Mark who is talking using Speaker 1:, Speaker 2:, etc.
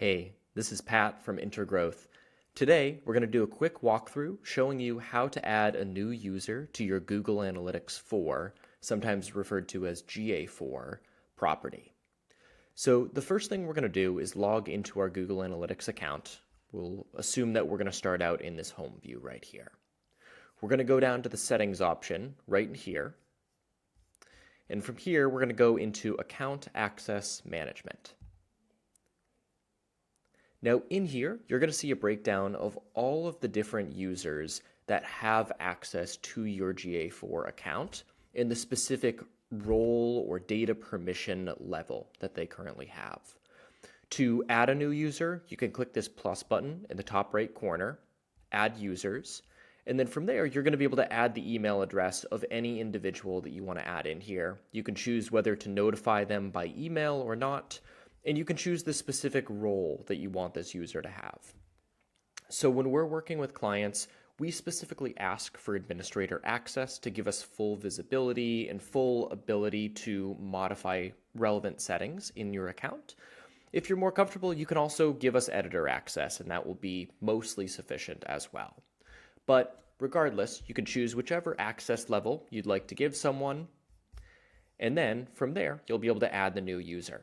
Speaker 1: Hey, this is Pat from Intergrowth. Today, we're going to do a quick walkthrough showing you how to add a new user to your Google Analytics 4, sometimes referred to as GA4, property. So the first thing we're going to do is log into our Google Analytics account. We'll assume that we're going to start out in this home view right here. We're going to go down to the settings option right in here. And from here, we're going to go into Account Access Management. Now in here, you're going to see a breakdown of all of the different users that have access to your GA4 account in the specific role or data permission level that they currently have. To add a new user, you can click this plus button in the top right corner, Add Users, and then from there, you're going to be able to add the email address of any individual that you want to add in here. You can choose whether to notify them by email or not, and you can choose the specific role that you want this user to have. So when we're working with clients, we specifically ask for administrator access to give us full visibility and full ability to modify relevant settings in your account. If you're more comfortable, you can also give us editor access, and that will be mostly sufficient as well. But regardless, you can choose whichever access level you'd like to give someone, and then from there, you'll be able to add the new user.